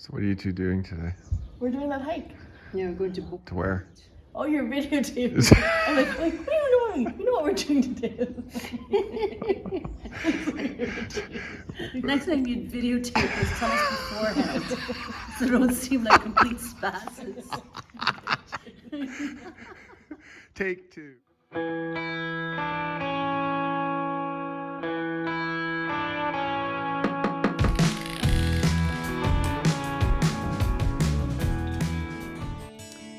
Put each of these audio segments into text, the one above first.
So what are you two doing today? We're doing that hike. Yeah, we're going to book. To where? Oh, you're videotaping. I'm like, what are you doing? You know what we're doing today. Next time you videotape us, tell us beforehand, so they don't seem like complete spazzes. Take two.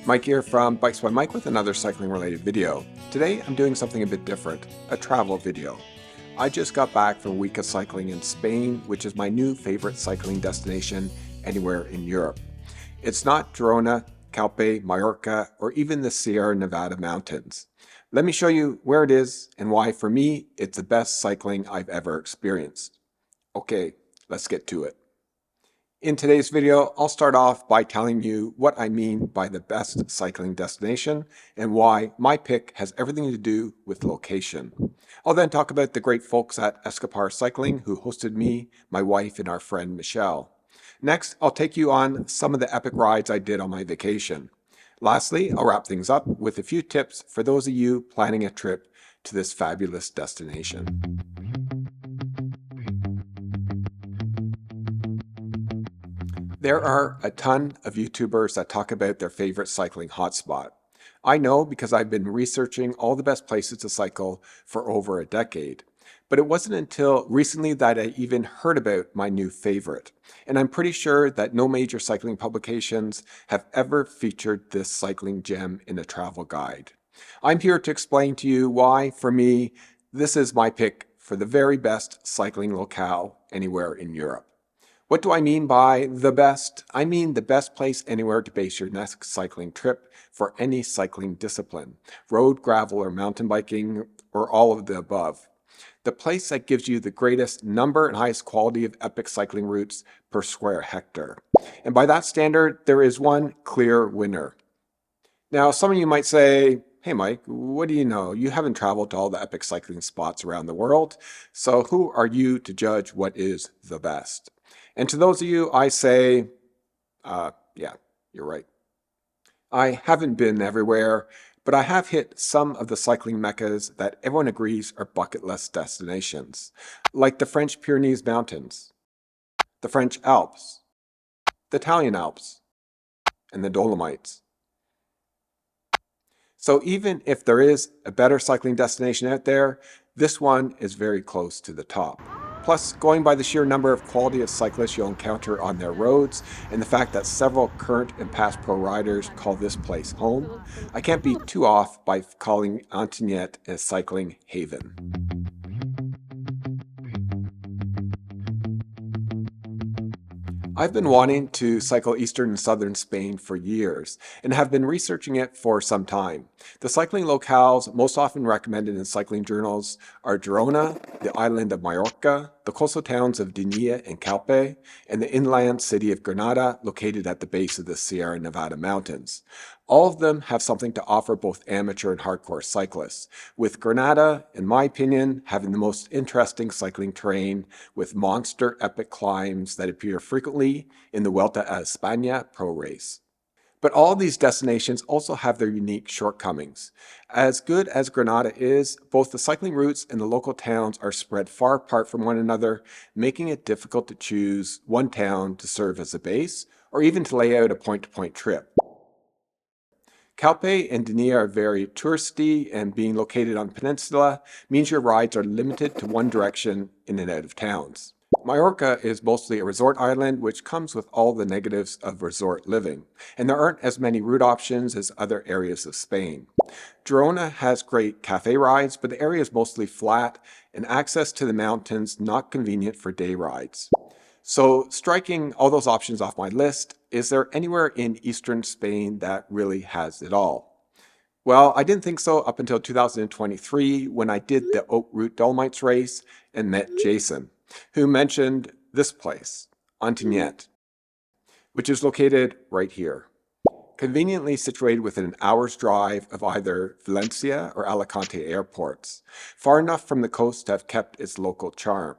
Mike here from Bikes by Mike with another cycling related video. Today I'm doing something a bit different, a travel video. I just got back from a week of cycling in Spain, which is my new favorite cycling destination anywhere in Europe. It's not Girona, Calpe, Mallorca, or even the Sierra Nevada mountains. Let me show you where it is and why for me it's the best cycling I've ever experienced. Okay, let's get to it. In today's video, I'll start off by telling you what I mean by the best cycling destination and why my pick has everything to do with location. I'll then talk about the great folks at Escapar Cycling who hosted me, my wife, and our friend Michelle. Next, I'll take you on some of the epic rides I did on my vacation. Lastly, I'll wrap things up with a few tips for those of you planning a trip to this fabulous destination. There are a ton of YouTubers that talk about their favorite cycling hotspot. I know because I've been researching all the best places to cycle for over a decade. But it wasn't until recently that I even heard about my new favorite. And I'm pretty sure that no major cycling publications have ever featured this cycling gem in a travel guide. I'm here to explain to you why, for me, this is my pick for the very best cycling locale anywhere in Europe. What do I mean by the best? I mean the best place anywhere to base your next cycling trip for any cycling discipline, road, gravel, or mountain biking, or all of the above. The place that gives you the greatest number and highest quality of epic cycling routes per square hectare. And by that standard, there is one clear winner. Now, some of you might say, hey Mike, what do you know? You haven't traveled to all the epic cycling spots around the world, so who are you to judge what is the best? And to those of you, I say, yeah, you're right. I haven't been everywhere, but I have hit some of the cycling meccas that everyone agrees are bucket list destinations, like the French Pyrenees Mountains, the French Alps, the Italian Alps, and the Dolomites. So even if there is a better cycling destination out there, this one is very close to the top. Plus, going by the sheer number of quality of cyclists you'll encounter on their roads, and the fact that several current and past pro riders call this place home, I can't be too off by calling Ontinyent a cycling haven. I've been wanting to cycle eastern and southern Spain for years and have been researching it for some time. The cycling locales most often recommended in cycling journals are Girona, the island of Mallorca, the coastal towns of Ontinyent and Calpe, and the inland city of Granada located at the base of the Sierra Nevada mountains. All of them have something to offer both amateur and hardcore cyclists, with Granada, in my opinion, having the most interesting cycling terrain with monster epic climbs that appear frequently in the Vuelta a España pro race. But all these destinations also have their unique shortcomings. As good as Granada is, both the cycling routes and the local towns are spread far apart from one another, making it difficult to choose one town to serve as a base, or even to lay out a point-to-point trip. Calpe and Ontinyent are very touristy, and being located on the peninsula means your rides are limited to one direction in and out of towns. Mallorca is mostly a resort island, which comes with all the negatives of resort living, and there aren't as many route options as other areas of Spain. Girona has great cafe rides, but the area is mostly flat, and access to the mountains not convenient for day rides. So, striking all those options off my list, is there anywhere in eastern Spain that really has it all? Well, I didn't think so up until 2023 when I did the Haute Route Dolomites race and met Jason, who mentioned this place, Ontinyent, which is located right here, conveniently situated within an hour's drive of either Valencia or Alicante airports, far enough from the coast to have kept its local charm.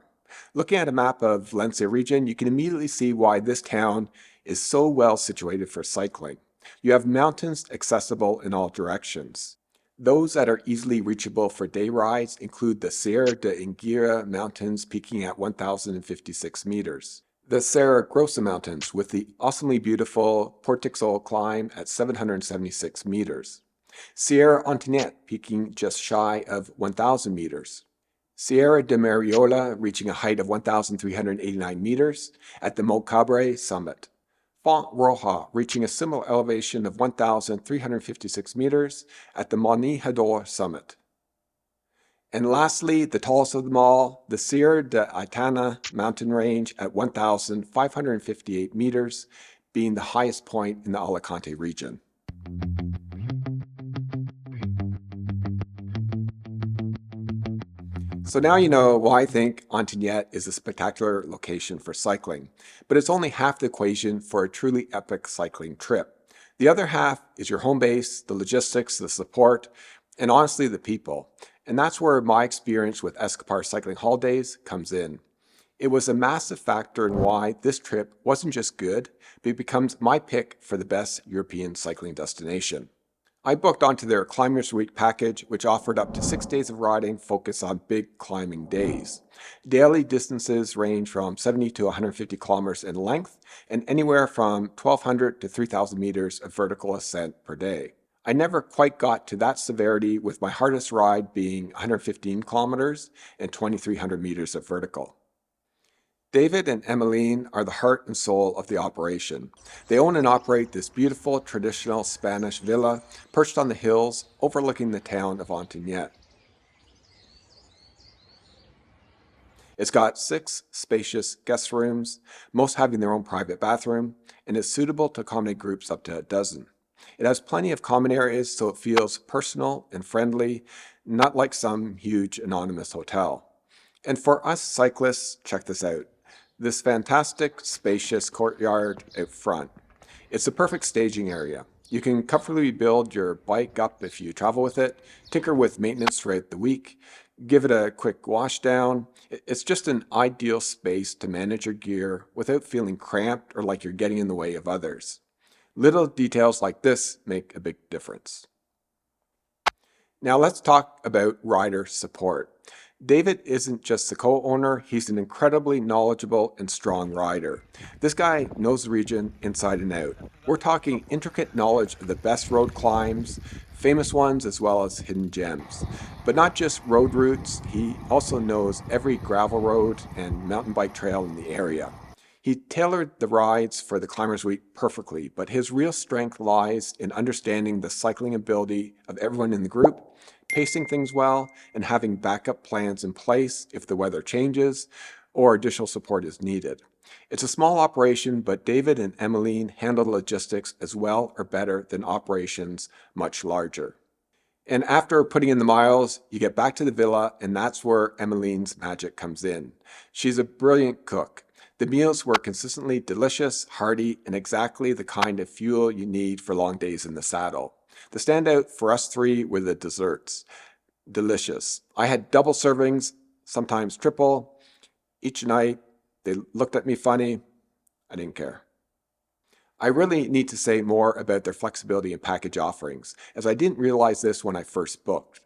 Looking at a map of Valencia region, you can immediately see why this town is so well situated for cycling. You have mountains accessible in all directions. Those that are easily reachable for day rides include the Sierra de Enguera Mountains peaking at 1,056 meters, the Serra Grossa Mountains with the awesomely beautiful Portixol climb at 776 meters, Sierra Ontinyent peaking just shy of 1,000 meters, Sierra de Mariola reaching a height of 1,389 meters at the Mocabre summit, Font Roja reaching a similar elevation of 1,356 meters at the Monijador summit. And lastly, the tallest of them all, the Sierra de Aitana mountain range at 1,558 meters, being the highest point in the Alicante region. So now you know why I think Ontinyent is a spectacular location for cycling, but it's only half the equation for a truly epic cycling trip. The other half is your home base, the logistics, the support, and honestly the people. And that's where my experience with Escapar Cycling Holidays comes in. It was a massive factor in why this trip wasn't just good, but it becomes my pick for the best European cycling destination. I booked onto their Climbers Week package, which offered up to 6 days of riding focused on big climbing days. Daily distances range from 70 to 150 kilometers in length and anywhere from 1,200 to 3,000 meters of vertical ascent per day. I never quite got to that severity, with my hardest ride being 115 kilometers and 2,300 meters of vertical. David and Emmeline are the heart and soul of the operation. They own and operate this beautiful traditional Spanish villa perched on the hills overlooking the town of Ontinyent. It's got 6 spacious guest rooms, most having their own private bathroom, and is suitable to accommodate groups up to a dozen. It has plenty of common areas, so it feels personal and friendly, not like some huge anonymous hotel. And for us cyclists, check this out. This fantastic, spacious courtyard out front. It's the perfect staging area. You can comfortably build your bike up if you travel with it, tinker with maintenance throughout the week, give it a quick wash down. It's just an ideal space to manage your gear without feeling cramped or like you're getting in the way of others. Little details like this make a big difference. Now let's talk about rider support. David isn't just the co-owner, he's an incredibly knowledgeable and strong rider. This guy knows the region inside and out. We're talking intricate knowledge of the best road climbs, famous ones as well as hidden gems. But not just road routes, he also knows every gravel road and mountain bike trail in the area. He tailored the rides for the Climbers Week perfectly, but his real strength lies in understanding the cycling ability of everyone in the group, pacing things well, and having backup plans in place if the weather changes or additional support is needed. It's a small operation, but David and Emmeline handle the logistics as well or better than operations much larger. And after putting in the miles, you get back to the villa, and that's where Emmeline's magic comes in. She's a brilliant cook. The meals were consistently delicious, hearty, and exactly the kind of fuel you need for long days in the saddle. The standout for us 3 were the desserts. Delicious. I had double servings, sometimes triple, each night. They looked at me funny. I didn't care. I really need to say more about their flexibility and package offerings, as I didn't realize this when I first booked.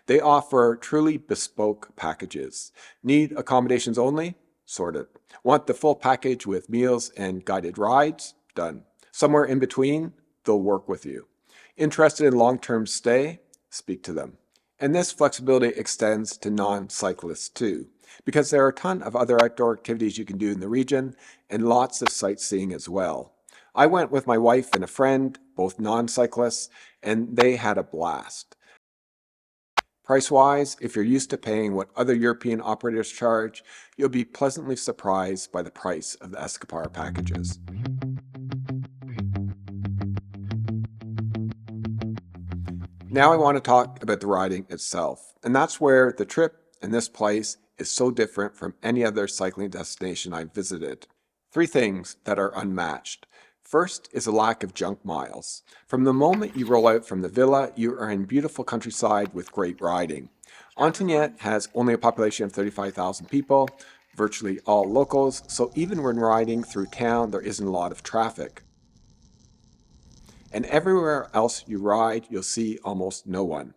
They offer truly bespoke packages. Need accommodations only? Sorted. Want the full package with meals and guided rides? Done. Somewhere in between? They'll work with you. Interested in long-term stay? Speak to them. And this flexibility extends to non-cyclists too, because there are a ton of other outdoor activities you can do in the region and lots of sightseeing as well. I went with my wife and a friend, both non-cyclists, and they had a blast. Price-wise, if you're used to paying what other European operators charge, you'll be pleasantly surprised by the price of the Escapar packages. Now I want to talk about the riding itself, and that's where the trip in this place is so different from any other cycling destination I've visited. 3 things that are unmatched. First is a lack of junk miles. From the moment you roll out from the villa, you are in beautiful countryside with great riding. Ontinyent has only a population of 35,000 people, virtually all locals, so even when riding through town, there isn't a lot of traffic. And everywhere else you ride, you'll see almost no one.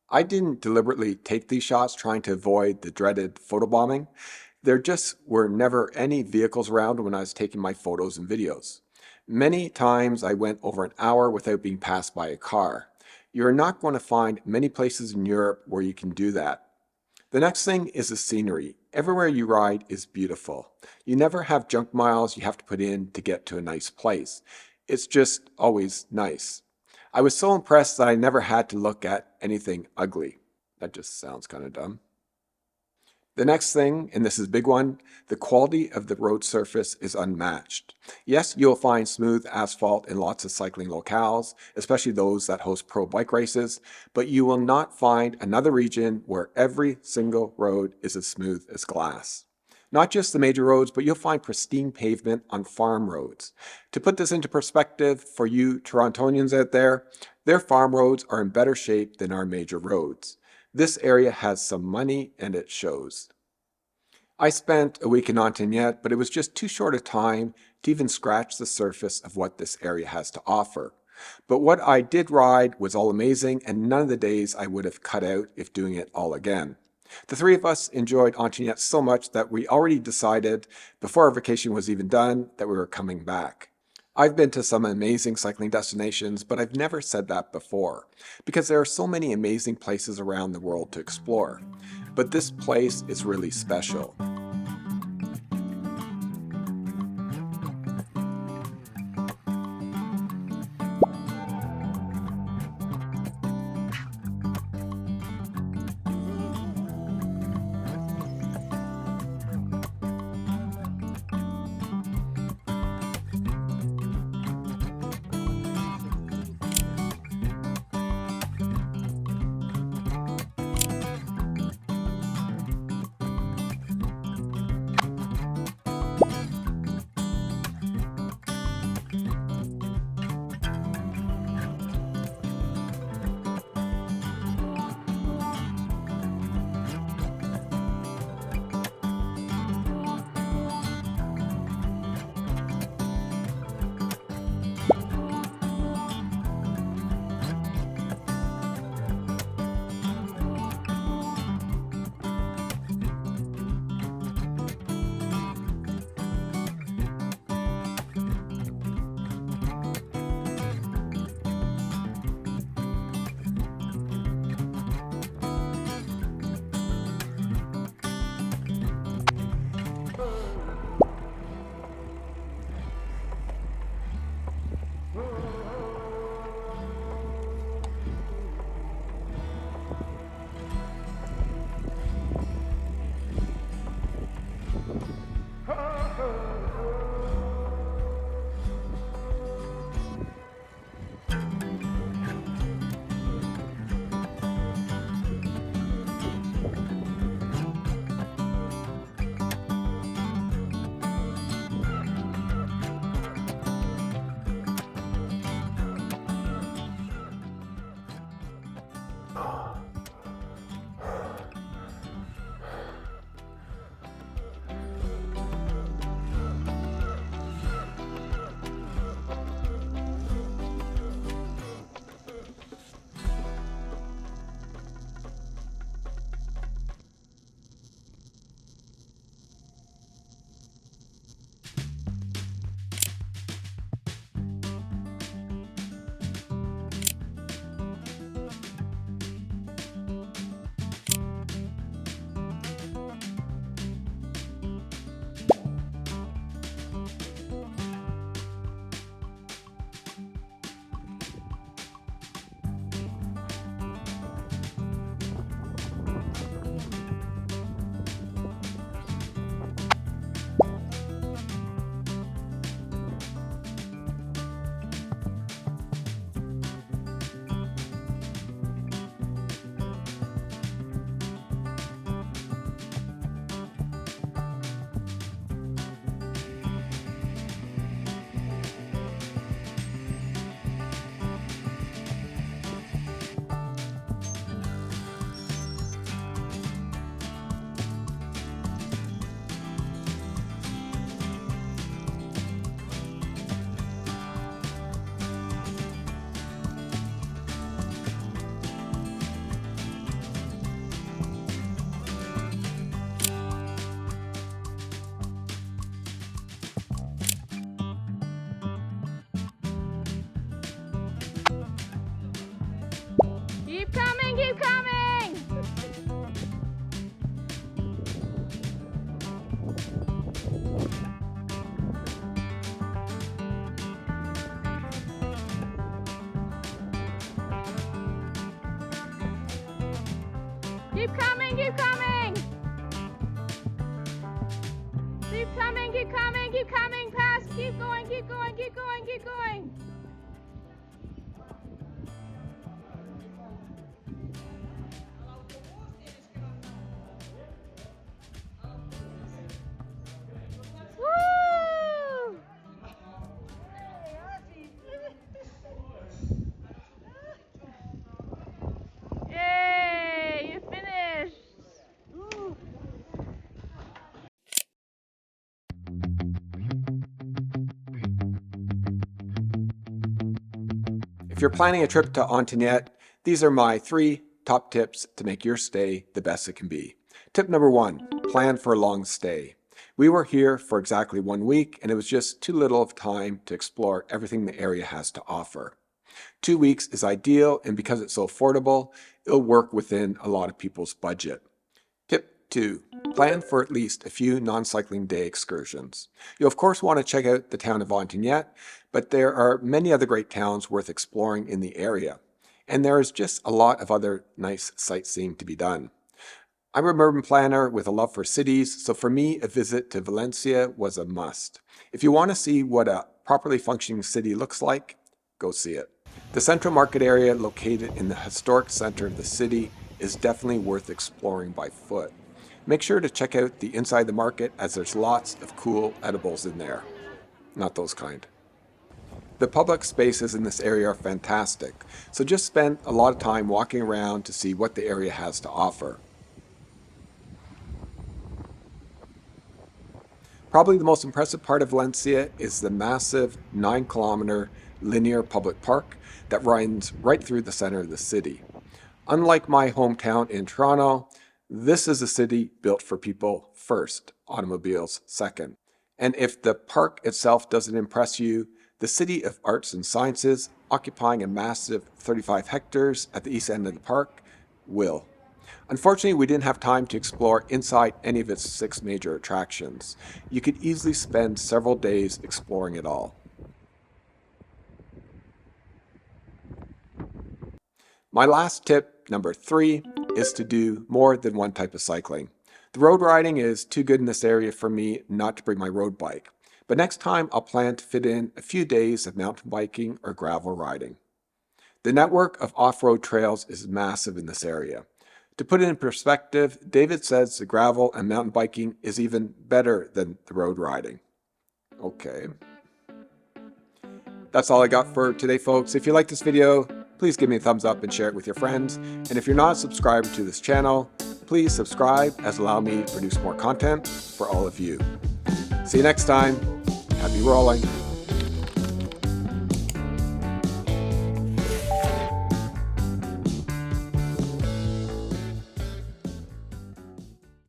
I didn't deliberately take these shots trying to avoid the dreaded photobombing. There just were never any vehicles around when I was taking my photos and videos. Many times I went over an hour without being passed by a car. You're not going to find many places in Europe where you can do that. The next thing is the scenery. Everywhere you ride is beautiful. You never have junk miles you have to put in to get to a nice place. It's just always nice. I was so impressed that I never had to look at anything ugly. That just sounds kind of dumb. The next thing, and this is a big one, the quality of the road surface is unmatched. Yes, you'll find smooth asphalt in lots of cycling locales, especially those that host pro bike races, but you will not find another region where every single road is as smooth as glass. Not just the major roads, but you'll find pristine pavement on farm roads. To put this into perspective for you Torontonians out there, their farm roads are in better shape than our major roads. This area has some money and it shows. I spent a week in Ontinyent, but it was just too short a time to even scratch the surface of what this area has to offer. But what I did ride was all amazing, and none of the days I would have cut out if doing it all again. The three of us enjoyed Ontinyent so much that we already decided, before our vacation was even done, that we were coming back. I've been to some amazing cycling destinations, but I've never said that before, because there are so many amazing places around the world to explore. But this place is really special. Keep coming, keep coming! Keep coming, keep coming! Keep coming, keep coming, keep coming, past, keep going, keep going, keep going, keep going! Woo! Yay, you finished! Woo. If you're planning a trip to Ontinyent, these are my 3 top tips to make your stay the best it can be. Tip number 1, plan for a long stay. We were here for exactly 1 week and it was just too little of time to explore everything the area has to offer. 2 weeks is ideal, and because it's so affordable, it'll work within a lot of people's budget. Tip 2, plan for at least a few non-cycling day excursions. You'll of course want to check out the town of Ontinyent, but there are many other great towns worth exploring in the area. And there is just a lot of other nice sightseeing to be done. I'm an urban planner with a love for cities, so for me, a visit to Valencia was a must. If you want to see what a properly functioning city looks like, go see it. The central market area located in the historic center of the city is definitely worth exploring by foot. Make sure to check out the inside the market as there's lots of cool edibles in there. Not those kind. The public spaces in this area are fantastic, so just spend a lot of time walking around to see what the area has to offer. Probably the most impressive part of Valencia is the massive 9-kilometer linear public park that runs right through the center of the city. Unlike my hometown in Toronto, this is a city built for people first, automobiles second. And if the park itself doesn't impress you, the City of Arts and Sciences, occupying a massive 35 hectares at the east end of the park, will. Unfortunately, we didn't have time to explore inside any of its 6 major attractions. You could easily spend several days exploring it all. My last tip, number 3, is to do more than one type of cycling. The road riding is too good in this area for me not to bring my road bike, but next time I'll plan to fit in a few days of mountain biking or gravel riding. The network of off-road trails is massive in this area. To put it in perspective, David says the gravel and mountain biking is even better than the road riding. Okay. That's all I got for today, folks. If you like this video, please give me a thumbs up and share it with your friends. And if you're not a subscriber to this channel, please subscribe as allow me to produce more content for all of you. See you next time. Happy rolling.